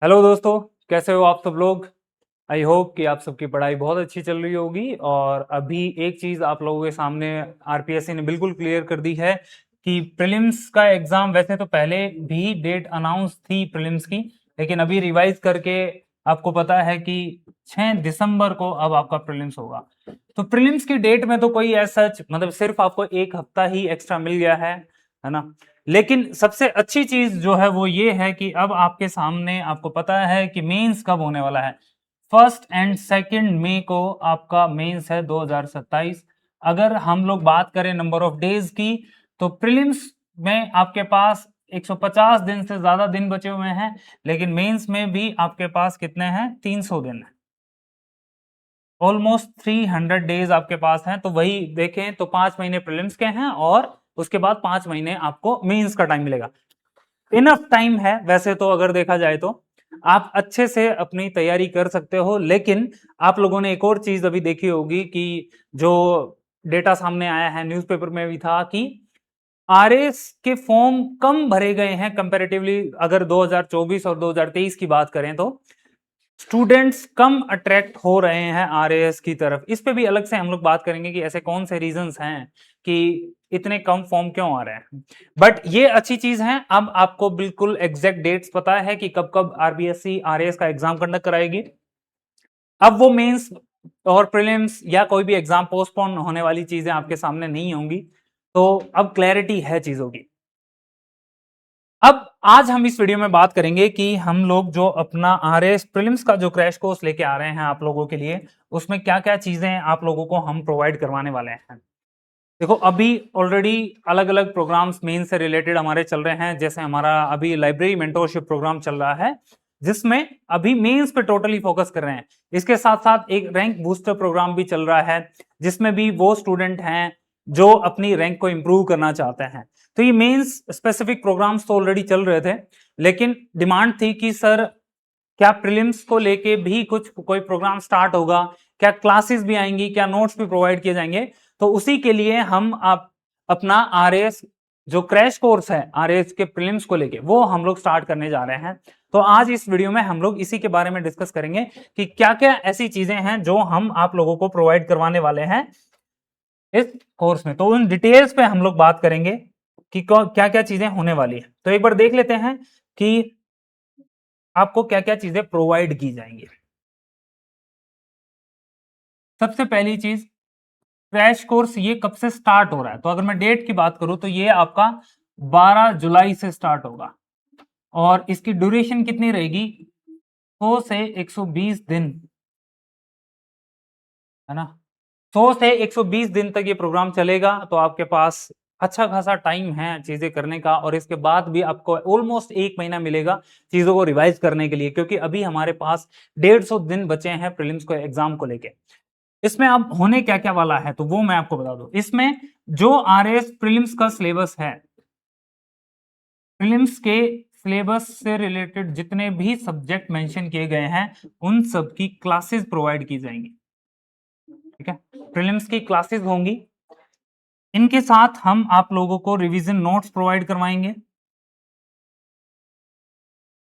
Hello दोस्तों, कैसे हो आप सब लोग। आई होप कि आप सबकी पढ़ाई बहुत अच्छी चल रही होगी। और अभी एक चीज़ आप लोगों के सामने आरपीएससी ने बिल्कुल क्लियर कर दी है कि प्रीलिम्स का एग्ज़ाम, वैसे तो पहले भी डेट अनाउंस थी प्रीलिम्स की, लेकिन अभी रिवाइज करके आपको पता है कि 6 दिसंबर को अब आपका प्रीलिम्स होगा। तो प्रीलिम्स की डेट में तो कोई ऐसा मतलब सिर्फ आपको एक हफ्ता ही एक्स्ट्रा मिल गया है ना। लेकिन सबसे अच्छी चीज जो है वो ये है कि अब आपके सामने आपको पता है कि मेंस कब होने वाला है। 1 और 2 मई को आपका मेंस है 2027। अगर हम लोग बात करें नंबर ऑफ डेज की, तो प्रीलिम्स में आपके पास 150 दिन से ज्यादा दिन बचे हुए हैं, लेकिन मेंस में भी आपके पास कितने हैं, 300 दिन है। ऑलमोस्ट 300 डेज आपके पास हैं। तो वही देखें तो 5 महीने प्रीलिम्स के हैं और उसके बाद 5 महीने आपको मेंस का टाइम मिलेगा। इनफ टाइम है वैसे तो, अगर देखा जाए तो आप अच्छे से अपनी तैयारी कर सकते हो। लेकिन आप लोगों ने एक और चीज अभी देखी होगी कि जो डेटा सामने आया है, न्यूज़पेपर में भी था कि आरएस के फॉर्म कम भरे गए हैं कंपैरेटिवली। अगर 2024 और 2023 की बात करें तो स्टूडेंट्स कम अट्रैक्ट हो रहे हैं आरएएस की तरफ। इस पे भी अलग से हम लोग बात करेंगे कि ऐसे कौन से रीजंस हैं कि इतने कम फॉर्म क्यों आ रहे हैं। बट ये अच्छी चीज है, अब आपको बिल्कुल एग्जैक्ट डेट्स पता है कि कब कब आरबीएससी आरएएस का एग्जाम कंडक्ट कराएगी। अब वो मेंस और प्रीलिम्स या कोई भी एग्जाम पोस्टपोन होने वाली चीजें आपके सामने नहीं होंगी। तो अब क्लैरिटी है चीजों की। अब आज हम इस वीडियो में बात करेंगे कि हम लोग जो अपना आरएस प्रीलिम्स का जो क्रैश कोर्स लेके आ रहे हैं आप लोगों के लिए, उसमें क्या क्या चीजें आप लोगों को हम प्रोवाइड करवाने वाले हैं। देखो, अभी ऑलरेडी अलग अलग प्रोग्राम्स मेन से रिलेटेड हमारे चल रहे हैं। जैसे हमारा अभी लाइब्रेरी मेंटोरशिप प्रोग्राम चल रहा है, जिसमें अभी मेंस पे टोटली फोकस कर रहे हैं। इसके साथ साथ एक रैंक बूस्टर प्रोग्राम भी चल रहा है, जिसमें भी वो स्टूडेंट हैं जो अपनी रैंक को इंप्रूव करना चाहते हैं। तो ये मेंस स्पेसिफिक प्रोग्राम्स तो ऑलरेडी चल रहे थे, लेकिन डिमांड थी कि सर क्या प्रीलिम्स को लेके भी कुछ कोई प्रोग्राम स्टार्ट होगा, क्या क्लासेस भी आएंगी, क्या नोट्स भी प्रोवाइड किए जाएंगे। तो उसी के लिए हम आप अपना आरएएस जो क्रैश कोर्स है आरएएस के प्रीलिम्स को लेके, वो हम लोग स्टार्ट करने जा रहे हैं। तो आज इस वीडियो में हम लोग इसी के बारे में डिस्कस करेंगे कि क्या क्या ऐसी चीजें हैं जो हम आप लोगों को प्रोवाइड करवाने वाले हैं इस कोर्स में। तो उन डिटेल्स पे हम लोग बात करेंगे कि क्या क्या चीजें होने वाली है। तो एक बार देख लेते हैं कि आपको क्या क्या चीजें प्रोवाइड की जाएंगी। सबसे पहली चीज, क्रैश कोर्स ये कब से स्टार्ट हो रहा है। तो अगर मैं डेट की बात करूं तो ये आपका 12 जुलाई से स्टार्ट होगा और इसकी ड्यूरेशन कितनी रहेगी, 100 से 120 दिन, है ना। 100 से 120 दिन तक ये प्रोग्राम चलेगा। तो आपके पास अच्छा खासा टाइम है चीजें करने का, और इसके बाद भी आपको ऑलमोस्ट 1 महीना मिलेगा चीजों को रिवाइज करने के लिए, क्योंकि अभी हमारे पास 150 दिन बचे हैं प्रीलिम्स को एग्जाम को लेके। इसमें अब होने क्या क्या वाला है तो वो मैं आपको बता दूं। इसमें जो आरएस प्रीलिम्स का सिलेबस है, प्रीलिम्स के सिलेबस से रिलेटेड जितने भी सब्जेक्ट मेंशन किए गए हैं, उन सब की क्लासेस प्रोवाइड की जाएंगी। ठीक है, प्रीलिम्स की क्लासेस होंगी। इनके साथ हम आप लोगों को रिवीजन नोट्स प्रोवाइड करवाएंगे।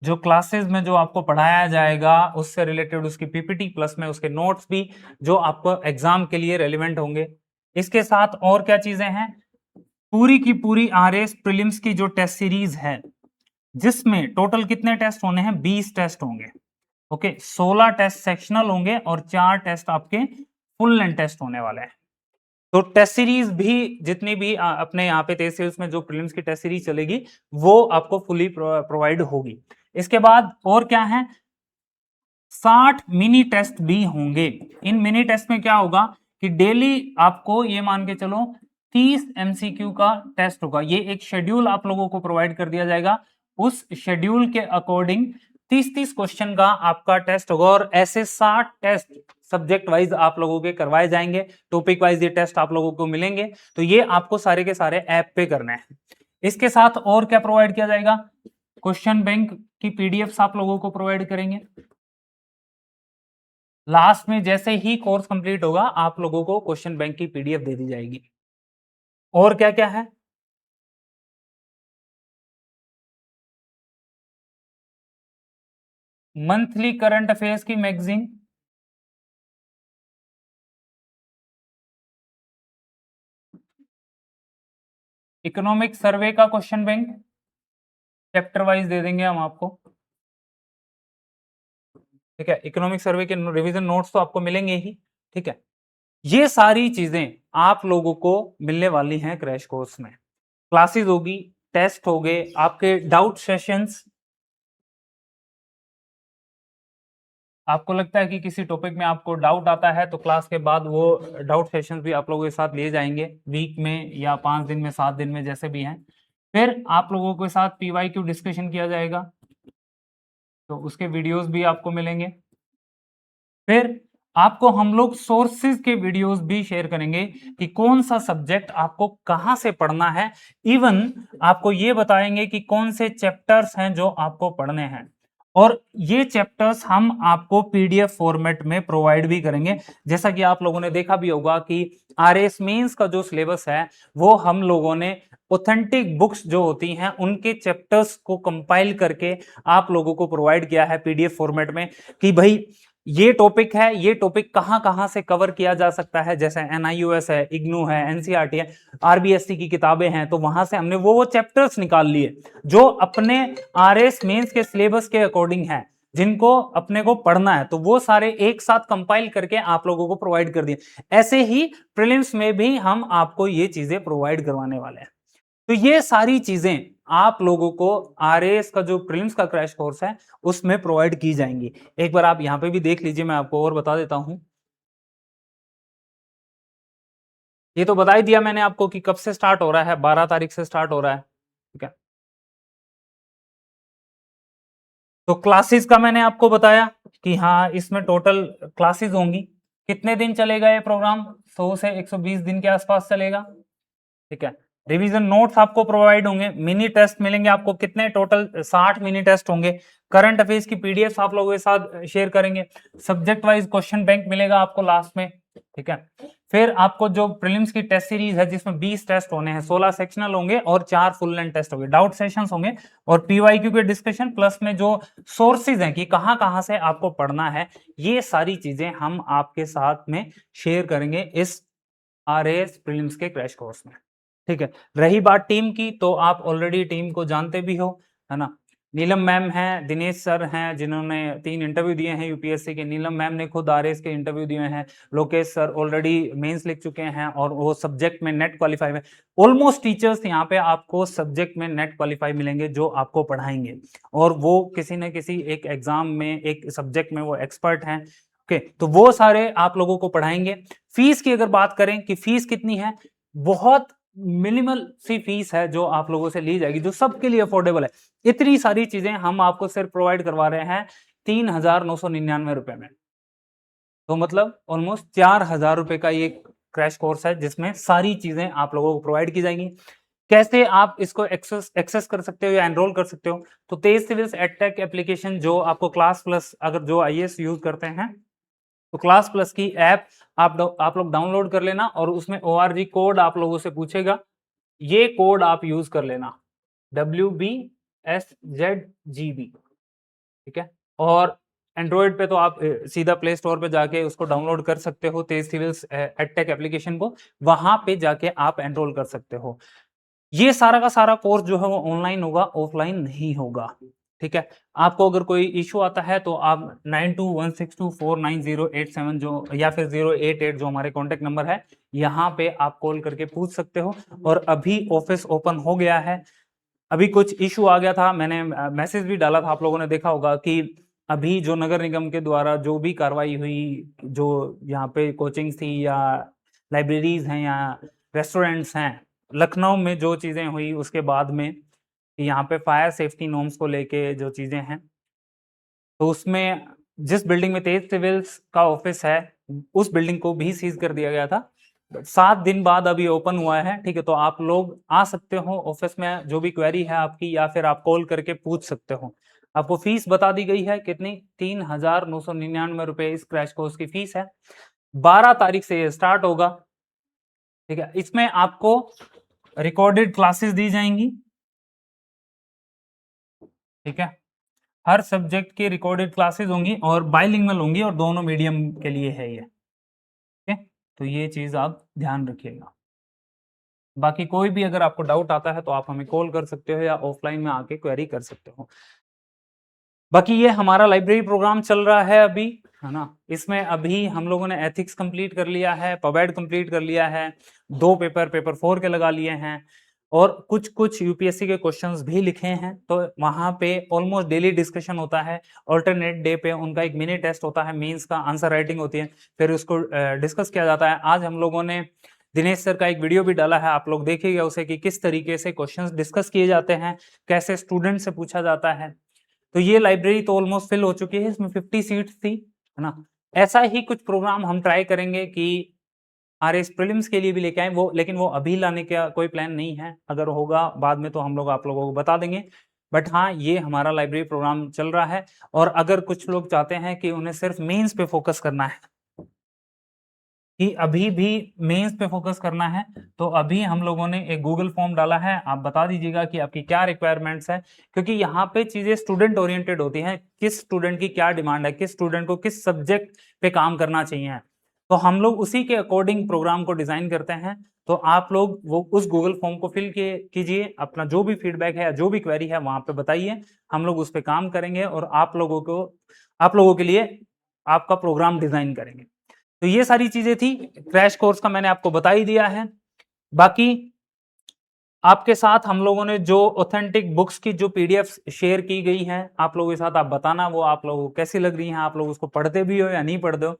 जो क्लासेस में जो आपको पढ़ाया जाएगा उससे रिलेटेड उसकी पीपीटी प्लस में उसके नोट्स भी, जो आपको एग्जाम के लिए रेलिवेंट होंगे। इसके साथ और क्या चीजें हैं, पूरी की पूरी आरएस प्रीलिम्स की जो टेस्ट सीरीज है, जिसमें टोटल कितने टेस्ट होने हैं, 20 टेस्ट होंगे। ओके, 16 टेस्ट सेक्शनल होंगे और 4 टेस्ट आपके फुल लेंथ टेस्ट होने वाले हैं। तो टेस्ट सीरीज भी जितनी भी अपने यहाँ पे तेज सेल्स में जो प्रीलिम्स की टेस्ट सीरीज चलेगी, वो आपको फुली प्रोवाइड होगी। इसके बाद और क्या है, 60 मिनी टेस्ट भी होंगे। इन मिनी टेस्ट में क्या होगा कि डेली आपको ये मान के चलो 30 एमसीक्यू का टेस्ट होगा। ये एक शेड्यूल आप लोगों को प्रोवाइड कर दिया जाएगा। उस शेड्यूल के अकॉर्डिंग 30-30 क्वेश्चन का आपका टेस्ट होगा, और ऐसे 60 टेस्ट सब्जेक्ट वाइज आप लोगों के करवाए जाएंगे। टॉपिक वाइज ये टेस्ट आप लोगों को मिलेंगे। तो ये आपको सारे के सारे ऐप पे करना है। इसके साथ और क्या प्रोवाइड किया जाएगा, क्वेश्चन बैंक की पीडीएफ आप लोगों को प्रोवाइड करेंगे। लास्ट में जैसे ही कोर्स कंप्लीट होगा, आप लोगों को क्वेश्चन बैंक की पीडीएफ दे दी जाएगी। और क्या क्या है, मंथली करंट अफेयर्स की मैगजीन, इकोनॉमिक सर्वे का क्वेश्चन बैंक, चैप्टर वाइज दे देंगे हम आपको, ठीक है। इकोनॉमिक सर्वे के रिवीजन नोट्स तो आपको मिलेंगे ही, ठीक है। ये सारी चीजें आप लोगों को मिलने वाली हैं क्रैश कोर्स में। क्लासेस होगी, टेस्ट हो गए, आपके डाउट सेशंस, आपको लगता है कि किसी टॉपिक में आपको डाउट आता है तो क्लास के बाद वो डाउट सेशन भी आप लोगों के साथ लिए जाएंगे, वीक में या 5 दिन में, 7 दिन में, जैसे भी हैं। फिर आप लोगों के साथ PYQ डिस्कशन किया जाएगा, तो उसके वीडियोस भी आपको मिलेंगे। फिर आपको हम लोग सोर्सेज के वीडियोस भी शेयर करेंगे कि कौन सा सब्जेक्ट आपको कहां से पढ़ना है। इवन आपको ये बताएंगे कि कौन से चैप्टर्स हैं जो आपको पढ़ने हैं, और ये चैप्टर्स हम आपको PDF फॉर्मेट में प्रोवाइड भी करेंगे। जैसा कि आप लोगों ने देखा भी होगा कि RS मेंस का जो सिलेबस है वो हम लोगों ने ऑथेंटिक बुक्स जो होती हैं उनके चैप्टर्स को कंपाइल करके आप लोगों को प्रोवाइड किया है PDF फॉर्मेट में, कि भाई ये टॉपिक है, ये टॉपिक कहां कहां से कवर किया जा सकता है। जैसे NIOS है, इग्नू है, NCERT है, RBSC की किताबें हैं, तो वहां से हमने वो चैप्टर्स निकाल लिए जो अपने RS मेंस के सिलेबस के अकॉर्डिंग है, जिनको अपने को पढ़ना है, तो वो सारे एक साथ कंपाइल करके आप लोगों को प्रोवाइड कर दिए। ऐसे ही प्रीलिम्स में भी हम आपको ये चीजें प्रोवाइड करवाने वाले हैं। तो ये सारी चीजें आप लोगों को RAS का जो प्रीलिम्स का क्रैश कोर्स है उसमें प्रोवाइड की जाएंगी। एक बार आप यहां पे भी देख लीजिए, मैं आपको और बता देता हूं। ये तो बता ही दिया मैंने आपको कि कब से स्टार्ट हो रहा है, 12 तारीख से स्टार्ट हो रहा है, ठीक है। तो क्लासेस का मैंने आपको बताया कि हाँ, इसमें टोटल क्लासेस होंगी। कितने दिन चलेगा ये प्रोग्राम? 100 से 120 दिन के आसपास चलेगा, ठीक है। रिवीजन नोट्स आपको प्रोवाइड होंगे, मिनी टेस्ट मिलेंगे आपको, कितने टोटल 60 मिनी टेस्ट होंगे। करंट अफेयर्स की PDF आप लोगों के साथ शेयर करेंगे। सब्जेक्ट वाइज क्वेश्चन बैंक मिलेगा आपको लास्ट में, ठीक है। फिर आपको जो प्रीलिम्स की टेस्ट सीरीज है जिसमें 20 टेस्ट होने हैं, 16 सेक्शनल होंगे और 4 फुल लेंथ टेस्ट होंगे, डाउट सेशंस होंगे और PYQ के डिस्कशन, प्लस में जो सोर्सेज हैं कि कहां कहां से आपको पढ़ना है, ये सारी चीजें हम आपके साथ में शेयर करेंगे इस RAS प्रीलिम्स के क्रैश कोर्स में, ठीक है। रही बात टीम की, तो आप ऑलरेडी टीम को जानते भी हो, है ना। नीलम मैम हैं, दिनेश सर हैं जिन्होंने 3 इंटरव्यू दिए हैं UPSC के, नीलम मैम ने खुद RAS के इंटरव्यू दिए हैं, लोकेश सर ऑलरेडी मेंस लिख चुके हैं और वो सब्जेक्ट में नेट क्वालिफाई में। ऑलमोस्ट टीचर्स यहाँ पे आपको सब्जेक्ट में नेट क्वालिफाई मिलेंगे जो आपको पढ़ाएंगे, और वो किसी न किसी एक एग्जाम में, एक सब्जेक्ट में वो एक्सपर्ट हैं, ओके। तो वो सारे आप लोगों को पढ़ाएंगे। फीस की अगर बात करें कि फीस कितनी है, बहुत मिनिमल सी फीस है जो आप लोगों से ली जाएगी, जो सबके लिए अफोर्डेबल है। इतनी सारी चीजें हम आपको सिर्फ प्रोवाइड करवा रहे हैं 3,999 रुपए में। तो मतलब ऑलमोस्ट 4,000 रुपए का ये क्रैश कोर्स है जिसमें सारी चीजें आप लोगों को प्रोवाइड की जाएंगी। कैसे आप इसको एक्सेस कर सकते हो या एनरोल कर सकते हो? तो तेज सिविल्स एडटेक एप्लीकेशन जो आपको क्लास प्लस, अगर जो IAS यूज करते हैं तो क्लास प्लस की ऐप आप लोग डाउनलोड कर लेना, और उसमें ORG कोड आप लोगों से पूछेगा, ये कोड आप यूज कर लेना, WBSZGB, ठीक है। और एंड्रॉइड पे तो आप सीधा प्ले स्टोर पे जाके उसको डाउनलोड कर सकते हो, तेज सिविल्स एडटेक एप्लीकेशन को, वहां पे जाके आप एनरोल कर सकते हो। ये सारा का सारा कोर्स जो है वो ऑनलाइन होगा, ऑफलाइन नहीं होगा, ठीक है। आपको अगर कोई इशू आता है तो आप 9216249087 जो, या फिर 088 जो हमारे कॉन्टेक्ट नंबर है, यहाँ पे आप कॉल करके पूछ सकते हो। और अभी ऑफिस ओपन हो गया है। अभी कुछ इशू आ गया था, मैंने मैसेज भी डाला था, आप लोगों ने देखा होगा कि अभी जो नगर निगम के द्वारा जो भी कार्रवाई हुई, जो यहाँ पे कोचिंग्स थी या लाइब्रेरीज हैं या रेस्टोरेंट्स हैं, लखनऊ में जो चीजें हुई उसके बाद में यहाँ पे फायर सेफ्टी नॉर्म्स को लेके जो चीजें हैं, तो उसमें जिस बिल्डिंग में तेज सिविल्स का ऑफिस है उस बिल्डिंग को भी सीज कर दिया गया था। 7 दिन बाद अभी ओपन हुआ है, ठीक है। तो आप लोग आ सकते हो ऑफिस में, जो भी क्वेरी है आपकी, या फिर आप कॉल करके पूछ सकते हो। आपको फीस बता दी गई है कितनी, 3,999 रुपए इस क्रैश कोर्स की फीस है। 12 तारीख से ये स्टार्ट होगा, ठीक है। इसमें आपको रिकॉर्डेड क्लासेस दी जाएंगी, ठीक है। हर सब्जेक्ट की रिकॉर्डेड क्लासेस होंगी और बाइलिंगुअल होंगी और दोनों मीडियम के लिए है ये। ठीक है, तो ये चीज आप ध्यान रखिएगा। बाकी कोई भी अगर आपको डाउट आता है तो आप हमें कॉल कर सकते हो या ऑफलाइन में आके क्वेरी कर सकते हो। बाकी ये हमारा लाइब्रेरी प्रोग्राम चल रहा है अभी, है ना। इसमें अभी हम लोगों ने एथिक्स कंप्लीट कर लिया है, पबेड कंप्लीट कर लिया है, 2 पेपर 4 के लगा लिए हैं और कुछ यूपीएससी के क्वेश्चंस भी लिखे हैं। तो वहां पे ऑलमोस्ट डेली डिस्कशन होता है, ऑल्टरनेट डे पे उनका एक मिनी टेस्ट होता है, मेंस का आंसर राइटिंग होती है, फिर उसको डिस्कस किया जाता है। आज हम लोगों ने दिनेश सर का एक वीडियो भी डाला है, आप लोग देखिएगा उसे कि किस तरीके से क्वेश्चंस डिस्कस किए जाते हैं, कैसे स्टूडेंट से पूछा जाता है। तो ये लाइब्रेरी तो ऑलमोस्ट फिल हो चुकी है, इसमें 50 सीट्स थी, है ना। ऐसा ही कुछ प्रोग्राम हम ट्राई करेंगे कि आरएस प्रीलिम्स के लिए भी लेके आए वो, लेकिन वो अभी लाने का कोई प्लान नहीं है। अगर होगा बाद में तो हम लोग आप लोगों को बता देंगे। बट हाँ, ये हमारा लाइब्रेरी प्रोग्राम चल रहा है। और अगर कुछ लोग चाहते हैं कि उन्हें सिर्फ मेंस पे फोकस करना है, कि अभी भी मेंस पे फोकस करना है, तो अभी हम लोगों ने एक गूगल फॉर्म डाला है। आप बता दीजिएगा कि आपकी क्या रिक्वायरमेंट्स है, क्योंकि यहाँ पे चीजें स्टूडेंट ओरिएंटेड होती हैं, किस स्टूडेंट की क्या डिमांड है, किस स्टूडेंट को किस सब्जेक्ट पे काम करना चाहिए, तो हम लोग उसी के अकॉर्डिंग प्रोग्राम को डिजाइन करते हैं। तो आप लोग वो उस गूगल फॉर्म को फिल कीजिए, अपना जो भी फीडबैक है, जो भी क्वेरी है वहां पे बताइए, हम लोग उस पर काम करेंगे और आप लोगों के लिए आपका प्रोग्राम डिजाइन करेंगे। तो ये सारी चीजें थी, क्रैश कोर्स का मैंने आपको बता ही दिया है। बाकी आपके साथ हम लोगों ने जो ऑथेंटिक बुक्स की जो पीडीएफ शेयर की गई हैं आप लोगों के साथ, आप बताना वो आप लोगों को कैसी लग रही हैं, आप लोग उसको पढ़ते भी हो या नहीं पढ़ते हो।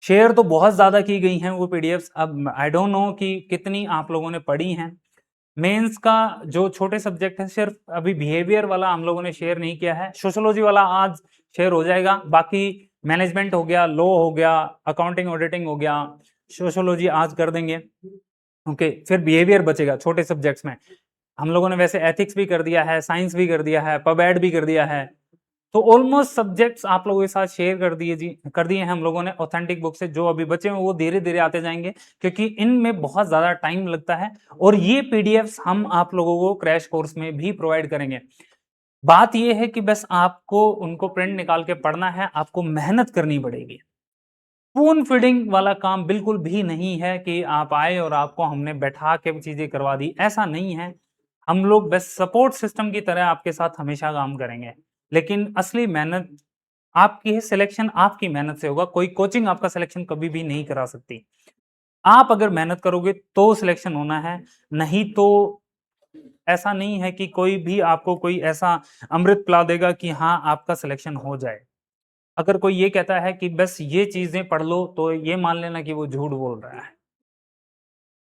शेयर तो बहुत ज्यादा की गई हैं वो पीडीएफ, अब आई डोंट नो कि कितनी आप लोगों ने पढ़ी हैं। मेंस का जो छोटे सब्जेक्ट है, सिर्फ अभी बिहेवियर वाला हम लोगों ने शेयर नहीं किया है, सोशोलॉजी वाला आज शेयर हो जाएगा। बाकी मैनेजमेंट हो गया, लॉ हो गया, अकाउंटिंग ऑडिटिंग हो गया, सोशोलॉजी आज कर देंगे। ओके, फिर बिहेवियर बचेगा छोटे सब्जेक्ट्स में। हम लोगों ने वैसे एथिक्स भी कर दिया है, साइंस भी कर दिया है, पबैड भी कर दिया है। तो ऑलमोस्ट सब्जेक्ट्स आप लोगों के साथ शेयर कर दिए हैं हम लोगों ने ऑथेंटिक बुक से। जो अभी बचे हैं वो धीरे धीरे आते जाएंगे, क्योंकि इनमें बहुत ज्यादा टाइम लगता है। और ये पीडीएफ्स हम आप लोगों को क्रैश कोर्स में भी प्रोवाइड करेंगे। बात ये है कि बस आपको उनको प्रिंट निकाल के पढ़ना है, आपको मेहनत करनी पड़ेगी। स्पून फीडिंग वाला काम बिल्कुल भी नहीं है कि आप आए और आपको हमने बैठा के चीजें करवा दी, ऐसा नहीं है। हम लोग बस सपोर्ट सिस्टम की तरह आपके साथ हमेशा काम करेंगे, लेकिन असली मेहनत आपकी है, सिलेक्शन आपकी मेहनत से होगा। कोई कोचिंग आपका सिलेक्शन कभी भी नहीं करा सकती। आप अगर मेहनत करोगे तो सिलेक्शन होना है, नहीं तो ऐसा नहीं है कि कोई भी आपको कोई ऐसा अमृत पिला देगा कि हाँ आपका सिलेक्शन हो जाए। अगर कोई ये कहता है कि बस ये चीजें पढ़ लो, तो ये मान लेना कि वो झूठ बोल रहा है।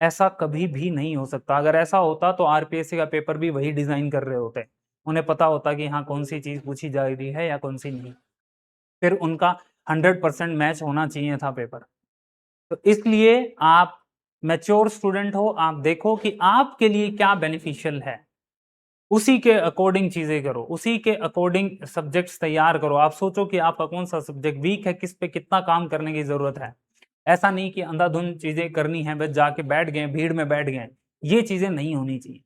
ऐसा कभी भी नहीं हो सकता। अगर ऐसा होता तो आरपीएससी का पेपर भी वही डिजाइन कर रहे होते, उन्हें पता होता कि हाँ कौन सी चीज पूछी जा रही है या कौन सी नहीं, फिर उनका 100% मैच होना चाहिए था पेपर। तो इसलिए आप मैच्योर स्टूडेंट हो, आप देखो कि आपके लिए क्या बेनिफिशियल है, उसी के अकॉर्डिंग चीजें करो, उसी के अकॉर्डिंग सब्जेक्ट्स तैयार करो। आप सोचो कि आपका कौन सा सब्जेक्ट वीक है, किस पे कितना काम करने की जरूरत है। ऐसा नहीं कि अंधाधुंध चीजें करनी है, बस जाके बैठ गए, भीड़ में बैठ गए, ये चीजें नहीं होनी चाहिए।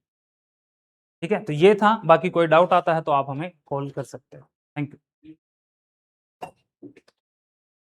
ठीक है, तो ये था। बाकी कोई डाउट आता है तो आप हमें कॉल कर सकते हो। Thank you.